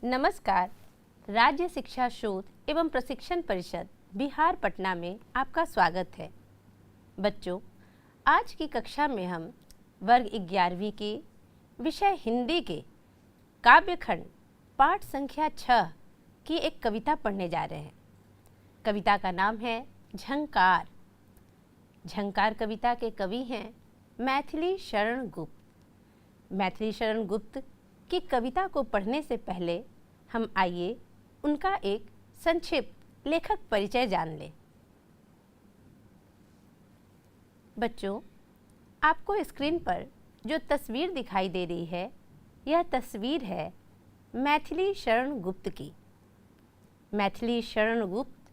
नमस्कार। राज्य शिक्षा शोध एवं प्रशिक्षण परिषद बिहार पटना में आपका स्वागत है। बच्चों, आज की कक्षा में हम वर्ग 11वीं के विषय हिंदी के काव्यखंड पाठ संख्या 6 की एक कविता पढ़ने जा रहे हैं। कविता का नाम है झंकार। झंकार कविता के कवि हैं मैथिली शरण गुप्त। मैथिली शरण गुप्त की कविता को पढ़ने से पहले हम आइए उनका एक संक्षिप्त लेखक परिचय जान लें। बच्चों, आपको स्क्रीन पर जो तस्वीर दिखाई दे रही है, यह तस्वीर है मैथिली शरण गुप्त की। मैथिली शरण गुप्त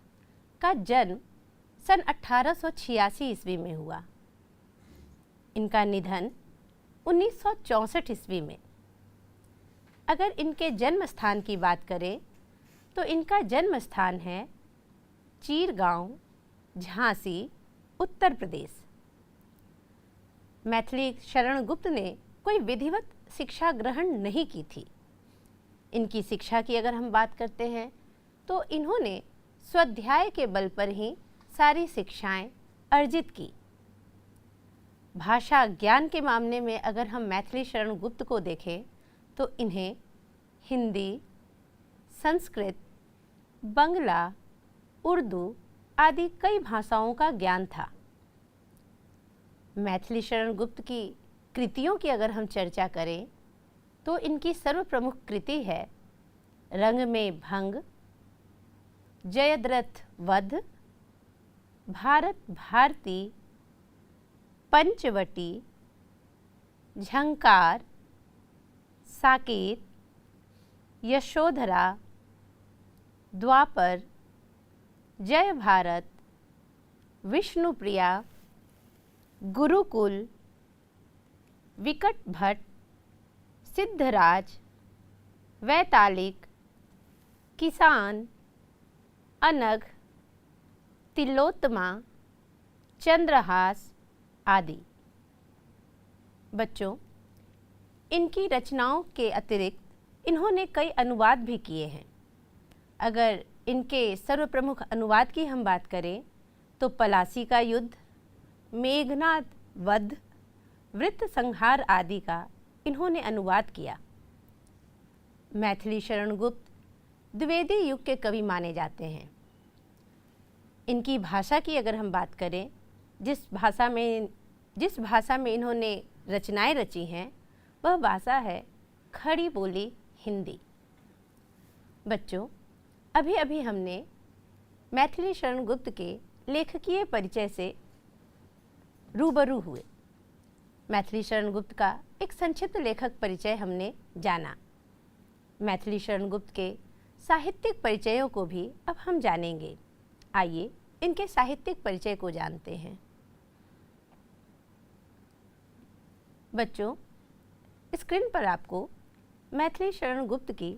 का जन्म सन 1886 ईस्वी में हुआ। इनका निधन 1964 ईस्वी में। अगर इनके जन्म स्थान की बात करें तो इनका जन्म स्थान है चीरगांव, झांसी, उत्तर प्रदेश। मैथिली शरण गुप्त ने कोई विधिवत शिक्षा ग्रहण नहीं की थी। इनकी शिक्षा की अगर हम बात करते हैं तो इन्होंने स्वाध्याय के बल पर ही सारी शिक्षाएं अर्जित की। भाषा ज्ञान के मामले में अगर हम मैथिली शरण गुप्त को देखें तो इन्हें हिंदी, संस्कृत, बंगला, उर्दू आदि कई भाषाओं का ज्ञान था। मैथिली शरण गुप्त की कृतियों की अगर हम चर्चा करें तो इनकी सर्वप्रमुख कृति है रंग में भंग, जयद्रथ वध, भारत भारती, पंचवटी, झंकार, साकेत, यशोधरा, द्वापर, जय भारत, विष्णुप्रिया, गुरुकुल, विकट भट्ट, सिद्धराज, वैतालिक, किसान, अनघ, तिलोत्तमा, चंद्रहास आदि। बच्चों, इनकी रचनाओं के अतिरिक्त इन्होंने कई अनुवाद भी किए हैं। अगर इनके सर्वप्रमुख अनुवाद की हम बात करें तो पलासी का युद्ध, मेघनाद वध, वृत्त संहार आदि का इन्होंने अनुवाद किया। मैथिली शरण गुप्त द्विवेदी युग के कवि माने जाते हैं। इनकी भाषा की अगर हम बात करें, जिस भाषा में इन्होंने रचनाएं रची हैं वह भाषा है खड़ी बोली हिंदी। बच्चों, अभी अभी हमने मैथिली शरण गुप्त के लेखकीय परिचय से रूबरू हुए। मैथिली शरण गुप्त का एक संक्षिप्त लेखक परिचय हमने जाना। मैथिली शरण गुप्त के साहित्यिक परिचयों को भी अब हम जानेंगे। आइए इनके साहित्यिक परिचय को जानते हैं। बच्चों, स्क्रीन पर आपको मैथिली शरण गुप्त की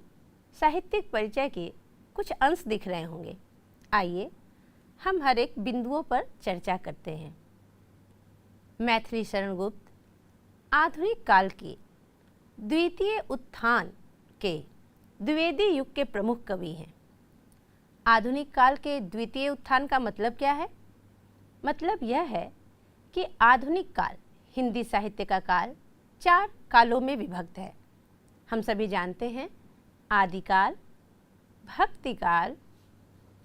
साहित्यिक परिचय के कुछ अंश दिख रहे होंगे। आइए हम हर एक बिंदुओं पर चर्चा करते हैं। मैथिली शरण गुप्त आधुनिक काल के द्वितीय उत्थान के द्विवेदी युग के प्रमुख कवि हैं। आधुनिक काल के द्वितीय उत्थान का मतलब क्या है? मतलब यह है कि आधुनिक काल हिंदी साहित्य का काल 4 कालों में विभक्त है। हम सभी जानते हैं आदिकाल, भक्तिकाल,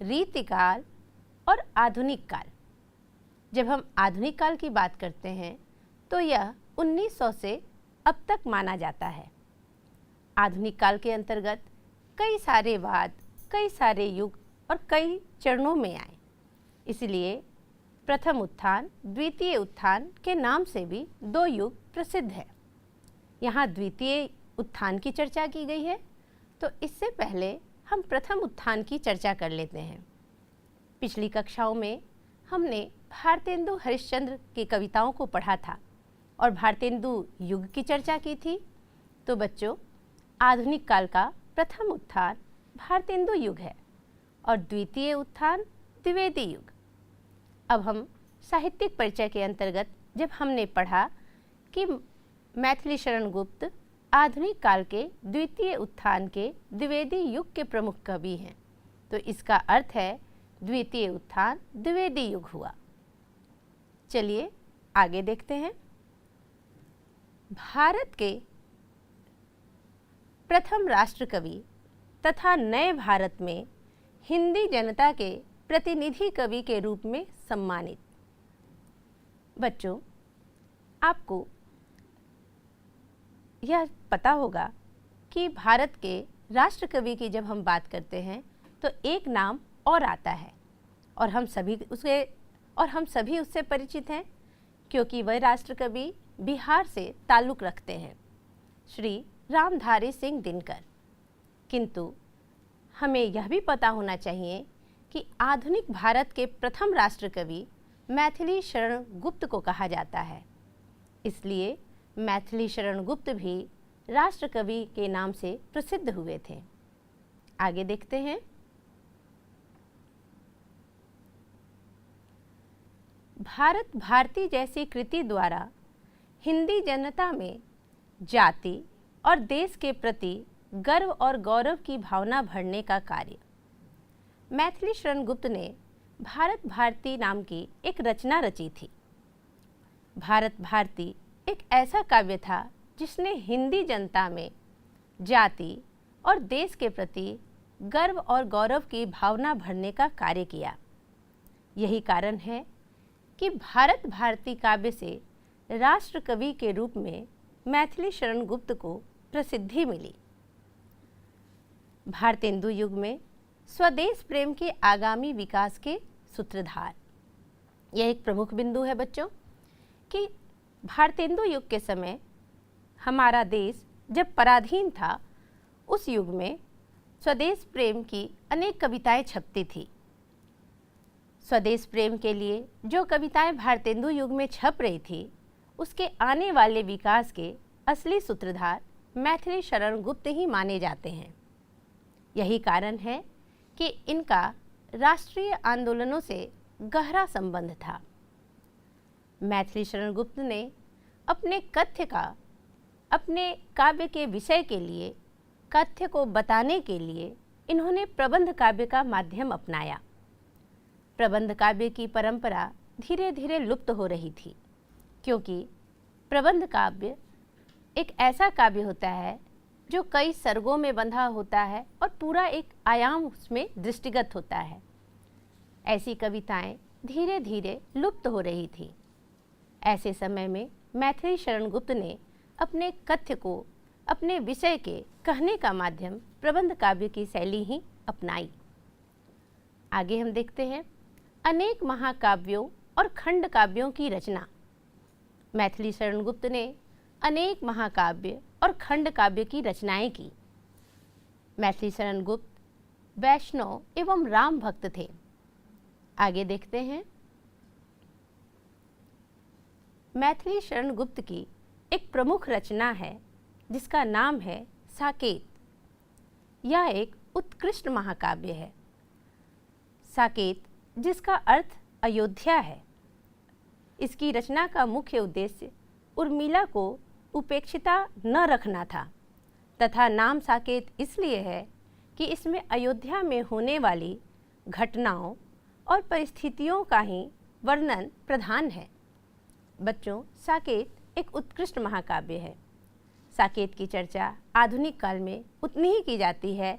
रीतिकाल और आधुनिक काल। जब हम आधुनिक काल की बात करते हैं तो यह 1900 से अब तक माना जाता है। आधुनिक काल के अंतर्गत कई सारे वाद, कई सारे युग और कई चरणों में आए। इसलिए प्रथम उत्थान, द्वितीय उत्थान के नाम से भी 2 युग प्रसिद्ध है। यहाँ द्वितीय उत्थान की चर्चा की गई है, तो इससे पहले हम प्रथम उत्थान की चर्चा कर लेते हैं। पिछली कक्षाओं में हमने भारतेंदु हरिश्चंद्र की कविताओं को पढ़ा था और भारतेंदु युग की चर्चा की थी। तो बच्चों, आधुनिक काल का प्रथम उत्थान भारतेंदु युग है और द्वितीय उत्थान द्विवेदी युग। अब हम साहित्यिक परिचय के अंतर्गत जब हमने पढ़ा कि मैथिली शरण गुप्त आधुनिक काल के द्वितीय उत्थान के द्विवेदी युग के प्रमुख कवि हैं। तो इसका अर्थ है द्वितीय उत्थान द्विवेदी युग हुआ। चलिए आगे देखते हैं। भारत के प्रथम राष्ट्र कवि तथा नए भारत में हिंदी जनता के प्रतिनिधि कवि के रूप में सम्मानित। बच्चों, आपको यह पता होगा कि भारत के राष्ट्र कवि की जब हम बात करते हैं तो एक नाम और आता है और हम सभी उससे परिचित हैं, क्योंकि वह राष्ट्र कवि बिहार से ताल्लुक़ रखते हैं, श्री रामधारी सिंह दिनकर। किंतु हमें यह भी पता होना चाहिए कि आधुनिक भारत के प्रथम राष्ट्र कवि मैथिली शरण गुप्त को कहा जाता है। इसलिए मैथिली शरण गुप्त भी राष्ट्र कवि के नाम से प्रसिद्ध हुए थे। आगे देखते हैं। भारत भारती जैसी कृति द्वारा हिंदी जनता में जाति और देश के प्रति गर्व और गौरव की भावना भरने का कार्य। मैथिली शरण गुप्त ने भारत भारती नाम की एक रचना रची थी। भारत भारती एक ऐसा काव्य था जिसने हिंदी जनता में जाति और देश के प्रति गर्व और गौरव की भावना भरने का कार्य किया। यही कारण है कि भारत भारती काव्य से राष्ट्र कवि के रूप में मैथिली शरण गुप्त को प्रसिद्धि मिली। भारतेंदु युग में स्वदेश प्रेम के आगामी विकास के सूत्रधार। यह एक प्रमुख बिंदु है बच्चों कि भारतेंदु युग के समय हमारा देश जब पराधीन था, उस युग में स्वदेश प्रेम की अनेक कविताएं छपती थी। स्वदेश प्रेम के लिए जो कविताएं भारतेंदु युग में छप रही थी, उसके आने वाले विकास के असली सूत्रधार मैथिली शरण गुप्त ही माने जाते हैं। यही कारण है कि इनका राष्ट्रीय आंदोलनों से गहरा संबंध था। मैथिली शरण गुप्त ने अपने काव्य के विषय के लिए, कथ्य को बताने के लिए इन्होंने प्रबंध काव्य का माध्यम अपनाया। प्रबंध काव्य की परंपरा धीरे धीरे लुप्त हो रही थी, क्योंकि प्रबंध काव्य एक ऐसा काव्य होता है जो कई सर्गों में बंधा होता है और पूरा एक आयाम उसमें दृष्टिगत होता है। ऐसी कविताएं धीरे धीरे लुप्त हो रही थी। ऐसे समय में मैथिली शरण गुप्त ने अपने कथ्य को अपने विषय के कहने का माध्यम प्रबंध काव्य की शैली ही अपनाई। आगे हम देखते हैं अनेक महाकाव्यों और खंड काव्यों की रचना। मैथिली शरण गुप्त ने अनेक महाकाव्य और खंड काव्य की रचनाएं की। मैथिली शरण गुप्त वैष्णव एवं राम भक्त थे। आगे देखते हैं। मैथिली शरण गुप्त की एक प्रमुख रचना है जिसका नाम है साकेत। यह एक उत्कृष्ट महाकाव्य है। साकेत, जिसका अर्थ अयोध्या है, इसकी रचना का मुख्य उद्देश्य उर्मिला को उपेक्षिता न रखना था तथा नाम साकेत इसलिए है कि इसमें अयोध्या में होने वाली घटनाओं और परिस्थितियों का ही वर्णन प्रधान है। बच्चों, साकेत एक उत्कृष्ट महाकाव्य है। साकेत की चर्चा आधुनिक काल में उतनी ही की जाती है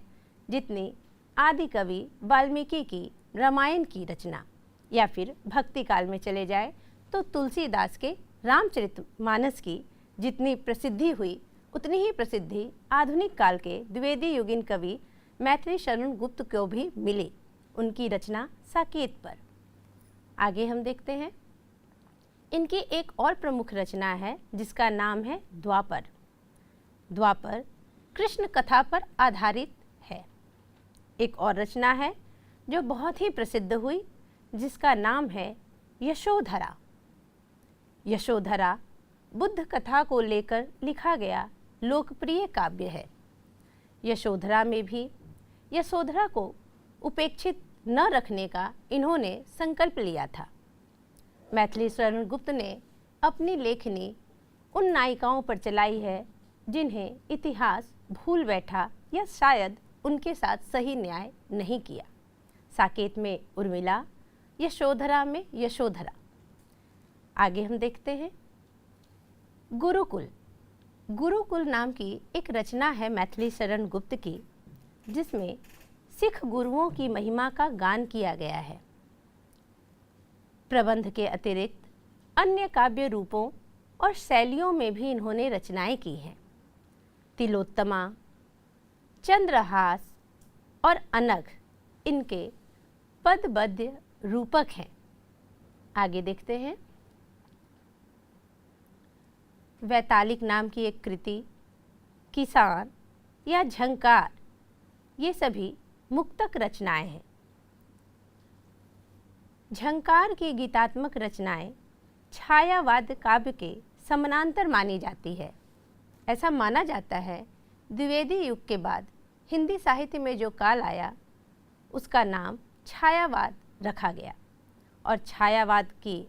जितनी आदि कवि वाल्मीकि की रामायण की रचना, या फिर भक्ति काल में चले जाए तो तुलसीदास के रामचरितमानस की जितनी प्रसिद्धि हुई, उतनी ही प्रसिद्धि आधुनिक काल के द्विवेदी युगीन कवि मैथिली शरण गुप्त को भी मिली, उनकी रचना साकेत पर। आगे हम देखते हैं। इनकी एक और प्रमुख रचना है जिसका नाम है द्वापर। द्वापर कृष्ण कथा पर आधारित है। एक और रचना है जो बहुत ही प्रसिद्ध हुई जिसका नाम है यशोधरा। यशोधरा बुद्ध कथा को लेकर लिखा गया लोकप्रिय काव्य है। यशोधरा में भी यशोधरा को उपेक्षित न रखने का इन्होंने संकल्प लिया था। मैथिली शरण गुप्त ने अपनी लेखनी उन नायिकाओं पर चलाई है जिन्हें इतिहास भूल बैठा या शायद उनके साथ सही न्याय नहीं किया। साकेत में उर्मिला, यशोधरा में यशोधरा। आगे हम देखते हैं गुरुकुल। गुरुकुल नाम की एक रचना है मैथिली शरण गुप्त की, जिसमें सिख गुरुओं की महिमा का गान किया गया है। प्रबंध के अतिरिक्त अन्य काव्य रूपों और शैलियों में भी इन्होंने रचनाएं की हैं। तिलोत्तमा, चंद्रहास और अनघ इनके पदबद्ध रूपक हैं। आगे देखते हैं वैतालिक नाम की एक कृति, किसान या झंकार, ये सभी मुक्तक रचनाएं हैं। झंकार की गीतात्मक रचनाएं छायावाद काव्य के समानांतर मानी जाती है। ऐसा माना जाता है द्विवेदी युग के बाद हिंदी साहित्य में जो काल आया उसका नाम छायावाद रखा गया और छायावाद की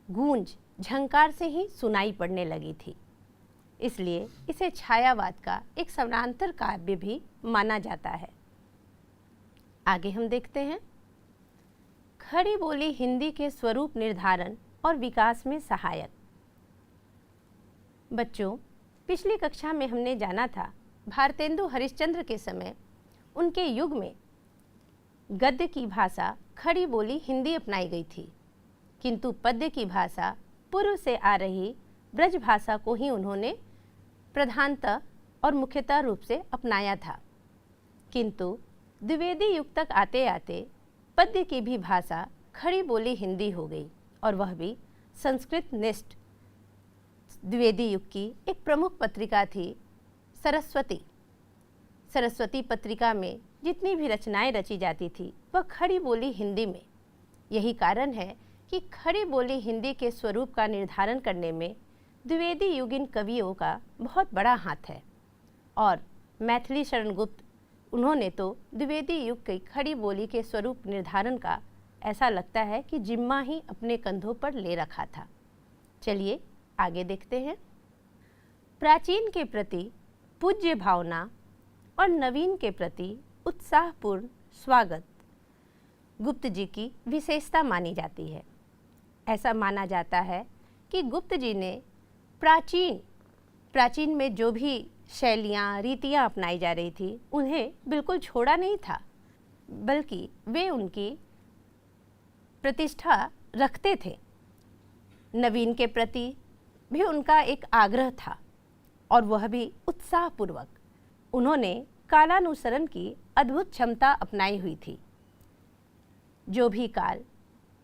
गूंज झंकार से ही सुनाई पड़ने लगी थी, इसलिए इसे छायावाद का एक समानांतर काव्य भी माना जाता है। आगे हम देखते हैं खड़ी बोली हिंदी के स्वरूप निर्धारण और विकास में सहायक। बच्चों, पिछली कक्षा में हमने जाना था भारतेंदु हरिश्चंद्र के समय उनके युग में गद्य की भाषा खड़ी बोली हिंदी अपनाई गई थी, किंतु पद्य की भाषा पूर्व से आ रही ब्रज भाषा को ही उन्होंने प्रधानतः और मुख्यतः रूप से अपनाया था। किंतु द्विवेदी युग तक आते आते पद्य की भी भाषा खड़ी बोली हिंदी हो गई और वह भी संस्कृत निष्ठ। द्विवेदी युग की एक प्रमुख पत्रिका थी सरस्वती। सरस्वती पत्रिका में जितनी भी रचनाएं रची जाती थी वह खड़ी बोली हिंदी में। यही कारण है कि खड़ी बोली हिंदी के स्वरूप का निर्धारण करने में द्विवेदी युगीन कवियों का बहुत बड़ा हाथ है और मैथिली शरण गुप्त उन्होंने तो द्विवेदी युग की खड़ी बोली के स्वरूप निर्धारण का ऐसा लगता है कि जिम्मा ही अपने कंधों पर ले रखा था। चलिए आगे देखते हैं। प्राचीन के प्रति पूज्य भावना और नवीन के प्रति उत्साहपूर्ण स्वागत गुप्त जी की विशेषता मानी जाती है। ऐसा माना जाता है कि गुप्त जी ने प्राचीन में जो भी शैलियाँ रीतियाँ अपनाई जा रही थी उन्हें बिल्कुल छोड़ा नहीं था, बल्कि वे उनकी प्रतिष्ठा रखते थे। नवीन के प्रति भी उनका एक आग्रह था और वह भी उत्साहपूर्वक। उन्होंने कालानुसरण की अद्भुत क्षमता अपनाई हुई थी। जो भी काल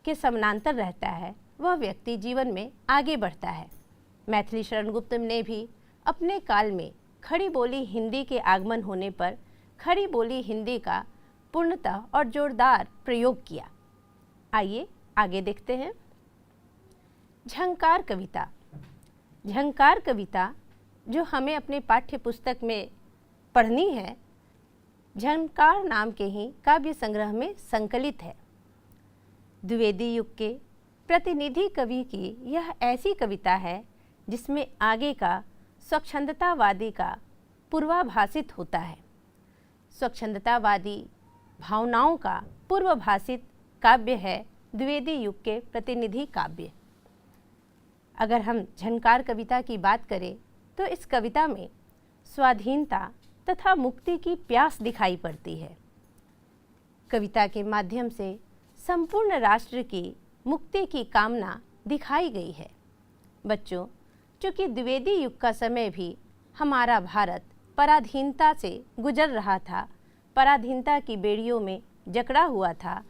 के समानांतर रहता है वह व्यक्ति जीवन में आगे बढ़ता है। मैथिली शरण गुप्त ने भी अपने काल में खड़ी बोली हिंदी के आगमन होने पर खड़ी बोली हिंदी का पूर्णतः और जोरदार प्रयोग किया। आइए आगे देखते हैं। झंकार कविता। झंकार कविता जो हमें अपने पाठ्य पुस्तक में पढ़नी है, झंकार नाम के ही काव्य संग्रह में संकलित है। द्विवेदी युग के प्रतिनिधि कवि की यह ऐसी कविता है जिसमें आगे का स्वच्छंदतावादी का पूर्वाभासित होता है। स्वच्छंदतावादी भावनाओं का पूर्वभासित काव्य है द्विवेदी युग के प्रतिनिधि काव्य। अगर हम झंकार कविता की बात करें तो इस कविता में स्वाधीनता तथा मुक्ति की प्यास दिखाई पड़ती है। कविता के माध्यम से संपूर्ण राष्ट्र की मुक्ति की कामना दिखाई गई है। बच्चों, चूँकि द्विवेदी युग का समय भी हमारा भारत पराधीनता से गुजर रहा था, पराधीनता की बेड़ियों में जकड़ा हुआ था,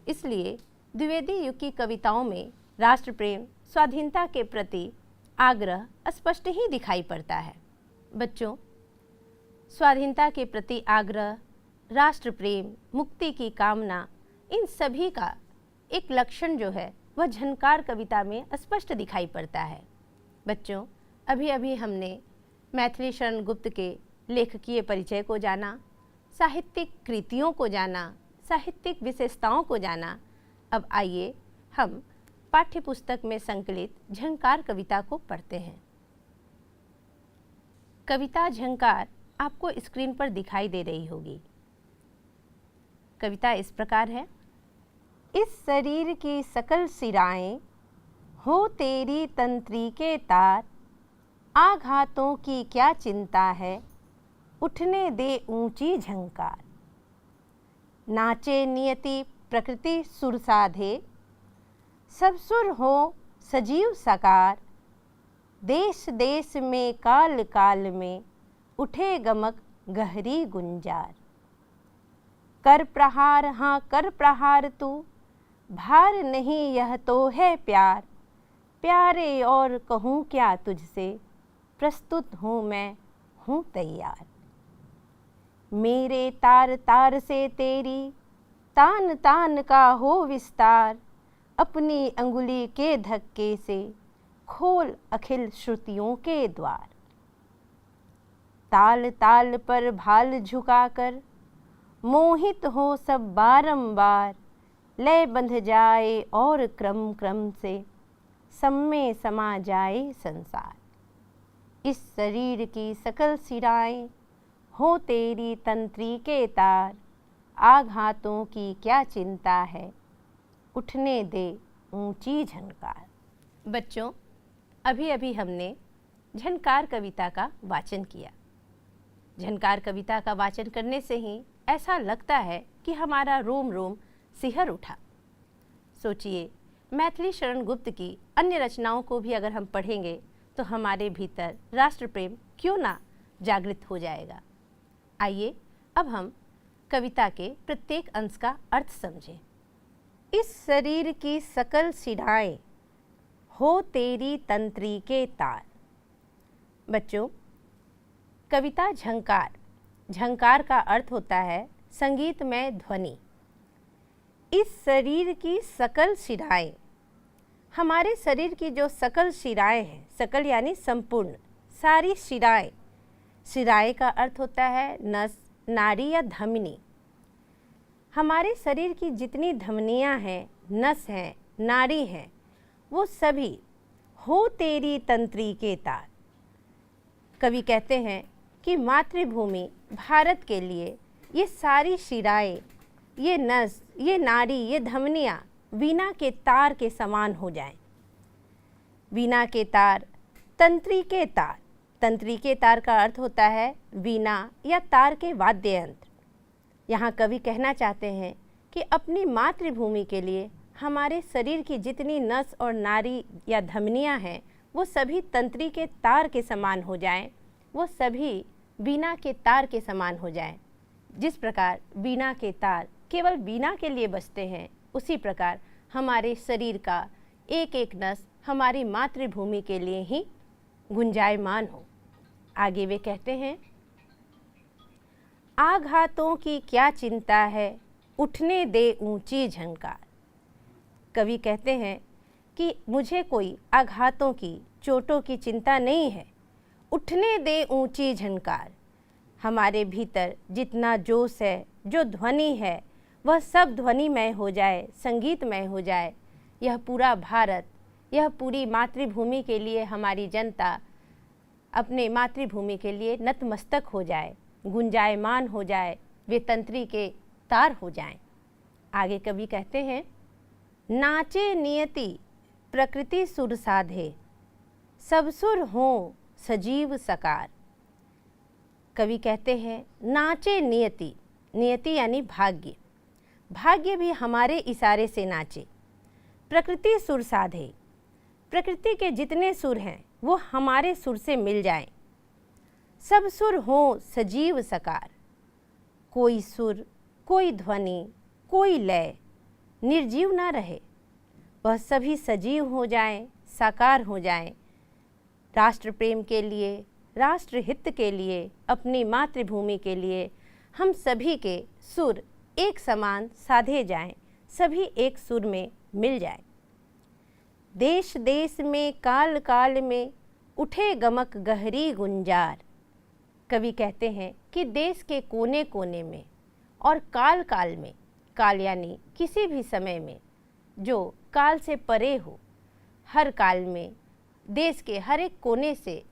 इसलिए द्विवेदी युग की कविताओं में राष्ट्र प्रेम, स्वाधीनता के प्रति आग्रह स्पष्ट ही दिखाई पड़ता है। बच्चों, स्वाधीनता के प्रति आग्रह, राष्ट्र प्रेम, मुक्ति की कामना, इन सभी का एक लक्षण जो है वह झंकार कविता में स्पष्ट दिखाई पड़ता है। बच्चों, अभी अभी हमने मैथिली शरण गुप्त के लेखकीय परिचय को जाना, साहित्यिक कृतियों को जाना, साहित्यिक विशेषताओं को जाना। अब आइए हम पाठ्य पुस्तक में संकलित झंकार कविता को पढ़ते हैं। कविता झंकार आपको स्क्रीन पर दिखाई दे रही होगी। कविता इस प्रकार है। इस शरीर की सकल शिराएं हो तेरी तंत्री के तार, आघातों की क्या चिंता है, उठने दे ऊंची झंकार। नाचे नियति प्रकृति सुर साधे, सब सुर हो सजीव साकार। देश देश में काल काल में उठे गमक गहरी गुंजार। कर प्रहार हाँ कर प्रहार तू, भार नहीं यह तो है प्यार। प्यारे और कहूँ क्या तुझसे, प्रस्तुत हूँ मैं हूँ तैयार। मेरे तार तार से तेरी तान तान का हो विस्तार। अपनी अंगुली के धक्के से खोल अखिल श्रुतियों के द्वार। ताल ताल पर भाल झुकाकर मोहित हो सब बारंबार। लय बंध जाए और क्रम क्रम से सब में समा जाए संसार। इस शरीर की सकल शिराएं हो तेरी तंत्री के तार। आघातों की क्या चिंता है, उठने दे ऊंची झनकार। बच्चों, अभी अभी हमने झनकार कविता का वाचन किया। झनकार कविता का वाचन करने से ही ऐसा लगता है कि हमारा रोम रोम सिहर उठा। सोचिए, मैथिली शरण गुप्त की अन्य रचनाओं को भी अगर हम पढ़ेंगे तो हमारे भीतर राष्ट्र प्रेम क्यों ना जागृत हो जाएगा। आइए अब हम कविता के प्रत्येक अंश का अर्थ समझें। इस शरीर की सकल शिराएं हो तेरी तंत्री के तार। बच्चों, कविता झंकार, झंकार का अर्थ होता है संगीतमय ध्वनि। इस शरीर की सकल शिराएं, हमारे शरीर की जो सकल शिराएं हैं, सकल यानी संपूर्ण, सारी शिराएं। शिराएं का अर्थ होता है नस, नाड़ी या धमनी। हमारे शरीर की जितनी धमनियां हैं, नस हैं, नाड़ी हैं, वो सभी हो तेरी तंत्री के तार। कवि कहते हैं कि मातृभूमि भारत के लिए ये सारी शिराएं, ये नस, ये नाड़ी, ये धमनियाँ वीणा के तार के समान हो जाएं। वीणा के तार, तंत्री के तार। तंत्री के तार का अर्थ होता है वीणा या तार के वाद्य यंत्र। यहाँ कवि कहना चाहते हैं कि अपनी मातृभूमि के लिए हमारे शरीर की जितनी नस और नाड़ी या धमनियाँ हैं, वो सभी तंत्री के तार के समान हो जाएं, वो सभी वीणा के तार के समान हो जाएं। जिस प्रकार वीणा के तार केवल वीणा के लिए बजते हैं, उसी प्रकार हमारे शरीर का एक एक नस हमारी मातृभूमि के लिए ही गुंजायमान हो। आगे वे कहते हैं, आघातों की क्या चिंता है, उठने दे ऊंची झंकार। कवि कहते हैं कि मुझे कोई आघातों की, चोटों की चिंता नहीं है, उठने दे ऊंची झनकार। हमारे भीतर जितना जोश है, जो ध्वनि है, वह सब ध्वनिमय हो जाए, संगीतमय हो जाए। यह पूरा भारत, यह पूरी मातृभूमि के लिए हमारी जनता अपने मातृभूमि के लिए नतमस्तक हो जाए, गुंजायमान हो जाए, वे तंत्री के तार हो जाएं। आगे कवि कहते हैं, नाचे नियति प्रकृति सुर साधे, सब सुर हो सजीव सकार। कवि कहते हैं, नाचे नियति, नियति यानी भाग्य, भाग्य भी हमारे इशारे से नाचे। प्रकृति सुर साधे, प्रकृति के जितने सुर हैं वो हमारे सुर से मिल जाएं। सब सुर हो सजीव सकार, कोई सुर, कोई ध्वनि, कोई लय निर्जीव ना रहे, वह सभी सजीव हो जाएं, साकार हो जाएं। राष्ट्र प्रेम के लिए, राष्ट्र हित के लिए, अपनी मातृभूमि के लिए हम सभी के सुर एक समान साधे जाएं, सभी एक सुर में मिल जाएं। देश देश में काल काल में उठे गमक गहरी गुंजार। कवि कहते हैं कि देश के कोने कोने में और काल काल में, काल यानी किसी भी समय में, जो काल से परे हो, हर काल में देश के हर एक कोने से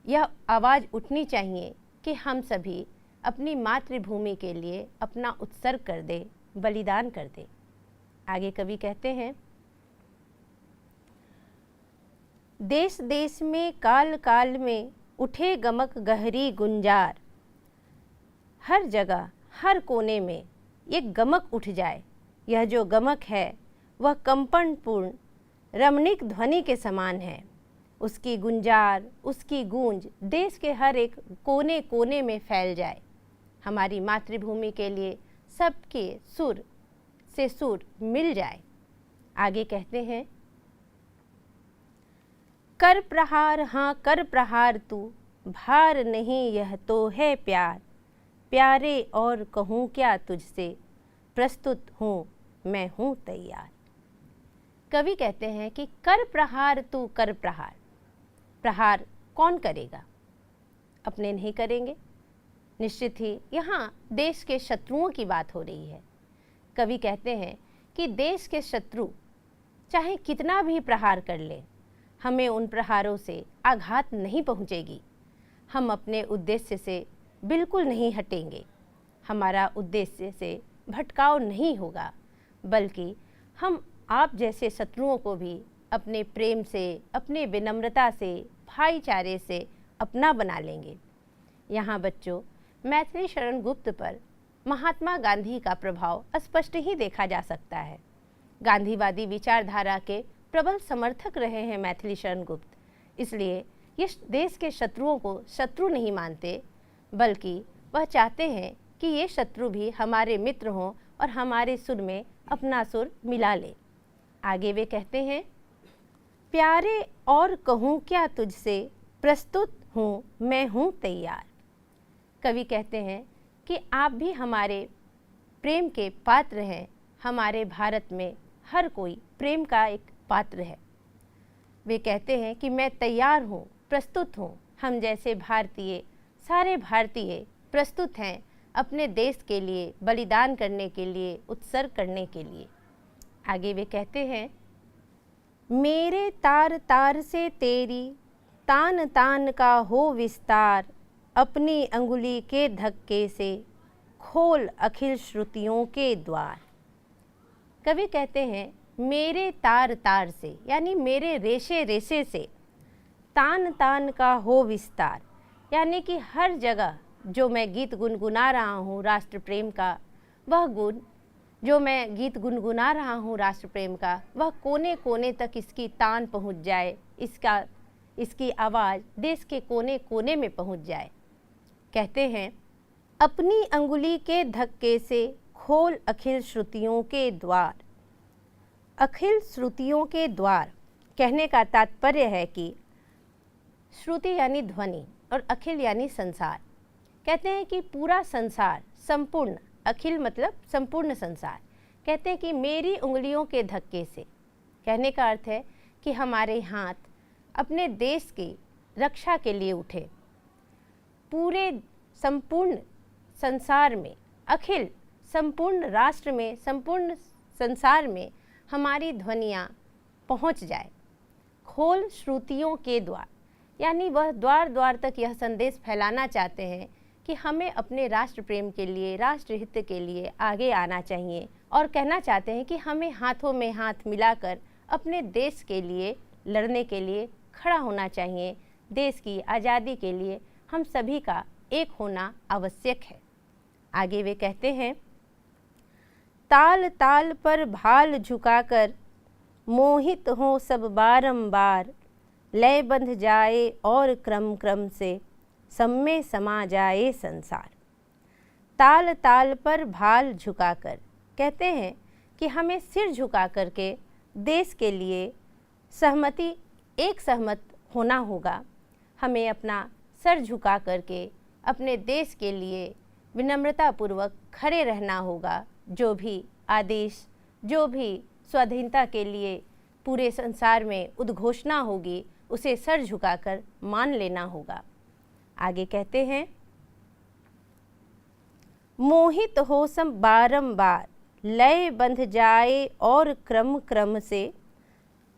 यह आवाज़ उठनी चाहिए कि हम सभी अपनी मातृभूमि के लिए अपना उत्सर्ग कर दे, बलिदान कर दे। आगे कवि कहते हैं, देश देश में काल काल में उठे गमक गहरी गुंजार, हर जगह हर कोने में एक गमक उठ जाए। यह जो गमक है वह कंपनपूर्ण रमणीक ध्वनि के समान है। उसकी गुंजार, उसकी गूंज देश के हर एक कोने कोने में फैल जाए। हमारी मातृभूमि के लिए सबके सुर से सुर मिल जाए। आगे कहते हैं, कर प्रहार हाँ कर प्रहार तू, भार नहीं यह तो है प्यार, प्यारे और कहूँ क्या तुझसे, प्रस्तुत हूँ मैं हूँ तैयार। कवि कहते हैं कि कर प्रहार तू कर प्रहार। प्रहार कौन करेगा? अपने नहीं करेंगे। निश्चित ही यहाँ देश के शत्रुओं की बात हो रही है। कवि कहते हैं कि देश के शत्रु चाहे कितना भी प्रहार कर ले, हमें उन प्रहारों से आघात नहीं पहुँचेगी। हम अपने उद्देश्य से बिल्कुल नहीं हटेंगे। हमारा उद्देश्य से भटकाव नहीं होगा, बल्कि हम आप जैसे शत्रुओं को भी अपने प्रेम से, अपने विनम्रता से, भाईचारे से अपना बना लेंगे। यहाँ बच्चों, मैथिली शरण गुप्त पर महात्मा गांधी का प्रभाव स्पष्ट ही देखा जा सकता है। गांधीवादी विचारधारा के प्रबल समर्थक रहे हैं मैथिली शरण गुप्त। इसलिए ये देश के शत्रुओं को शत्रु नहीं मानते, बल्कि वह चाहते हैं कि ये शत्रु भी हमारे मित्र हों और हमारे सुर में अपना सुर मिला ले। आगे वे कहते हैं, प्यारे और कहूँ क्या तुझसे, प्रस्तुत हूँ मैं हूँ तैयार। कवि कहते हैं कि आप भी हमारे प्रेम के पात्र हैं। हमारे भारत में हर कोई प्रेम का एक पात्र है। वे कहते हैं कि मैं तैयार हूँ, प्रस्तुत हूँ। हम जैसे भारतीय, सारे भारतीय प्रस्तुत हैं अपने देश के लिए बलिदान करने के लिए, उत्सर्ग करने के लिए। आगे वे कहते हैं, मेरे तार तार से तेरी, तान तान का हो विस्तार, अपनी अंगुली के धक्के से खोल अखिल श्रुतियों के द्वार। कवि कहते हैं, मेरे तार तार से यानी मेरे रेशे रेशे से, तान तान का हो विस्तार यानी कि हर जगह जो मैं गीत गुनगुना रहा हूँ राष्ट्र प्रेम का, वह गुण जो मैं गीत गुनगुना रहा हूँ राष्ट्र प्रेम का, वह कोने कोने तक इसकी तान पहुँच जाए, इसकी आवाज़ देश के कोने कोने में पहुँच जाए। कहते हैं, अपनी अंगुली के धक्के से खोल अखिल श्रुतियों के द्वार। अखिल श्रुतियों के द्वार कहने का तात्पर्य है कि श्रुति यानी ध्वनि और अखिल यानी संसार। कहते हैं कि पूरा संसार, संपूर्ण, अखिल मतलब संपूर्ण संसार। कहते हैं कि मेरी उंगलियों के धक्के से, कहने का अर्थ है कि हमारे हाथ अपने देश की रक्षा के लिए उठे। पूरे संपूर्ण संसार में, अखिल संपूर्ण राष्ट्र में, संपूर्ण संसार में हमारी ध्वनियाँ पहुँच जाए। खोल श्रुतियों के द्वार यानी वह द्वार द्वार तक यह संदेश फैलाना चाहते हैं कि हमें अपने राष्ट्र प्रेम के लिए, राष्ट्र हित के लिए आगे आना चाहिए और कहना चाहते हैं कि हमें हाथों में हाथ मिलाकर अपने देश के लिए लड़ने के लिए खड़ा होना चाहिए। देश की आज़ादी के लिए हम सभी का एक होना आवश्यक है। आगे वे कहते हैं, ताल ताल पर भाल झुकाकर मोहित हो सब बारंबार, लय बंध जाए और क्रम क्रम से सब में समा जाए संसार। ताल ताल पर भाल झुकाकर कहते हैं कि हमें सिर झुका करके देश के लिए एक सहमत होना होगा। हमें अपना सर झुका करके अपने देश के लिए विनम्रतापूर्वक खड़े रहना होगा। जो भी आदेश, जो भी स्वाधीनता के लिए पूरे संसार में उद्घोषणा होगी, उसे सर झुकाकर मान लेना होगा। आगे कहते हैं, मोहित हो सब बारंबार, लय बंध जाए और क्रम क्रम से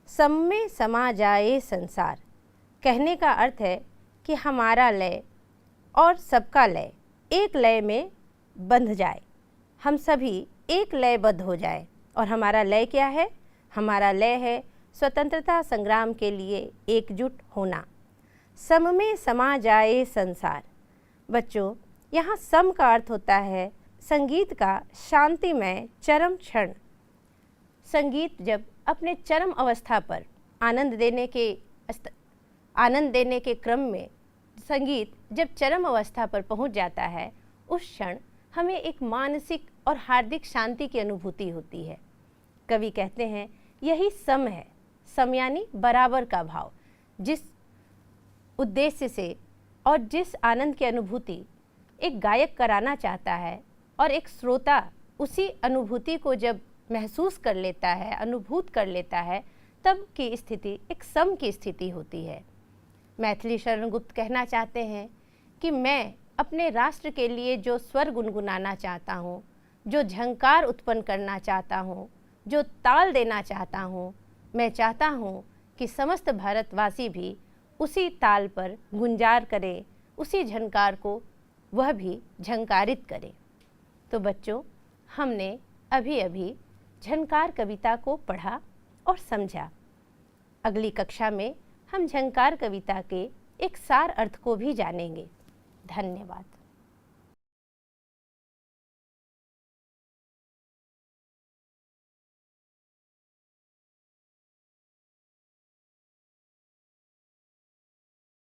सब में समा जाए संसार। कहने का अर्थ है कि हमारा लय और सबका लय एक लय में बंध जाए, हम सभी एक लयबद्ध हो जाए। और हमारा लय क्या है? हमारा लय है स्वतंत्रता संग्राम के लिए एकजुट होना। सम में समा जाए संसार। बच्चों, यहाँ सम का अर्थ होता है संगीत का शांतिमय चरम क्षण। संगीत जब अपने चरम अवस्था पर आनंद देने के क्रम में संगीत जब चरम अवस्था पर पहुंच जाता है, उस क्षण हमें एक मानसिक और हार्दिक शांति की अनुभूति होती है। कवि कहते हैं यही सम है। सम यानी बराबर का भाव। जिस उद्देश्य से और जिस आनंद की अनुभूति एक गायक कराना चाहता है और एक श्रोता उसी अनुभूति को जब महसूस कर लेता है, अनुभूत कर लेता है, तब की स्थिति एक सम की स्थिति होती है। मैथिली शरण गुप्त कहना चाहते हैं कि मैं अपने राष्ट्र के लिए जो स्वर गुनगुनाना चाहता हूँ, जो झंकार उत्पन्न करना चाहता हूँ, जो ताल देना चाहता हूँ, मैं चाहता हूँ कि समस्त भारतवासी भी उसी ताल पर गुंजार करें, उसी झंकार को वह भी झंकारित करें। तो बच्चों, हमने अभी अभी झंकार कविता को पढ़ा और समझा। अगली कक्षा में हम झंकार कविता के एक सार अर्थ को भी जानेंगे। धन्यवाद।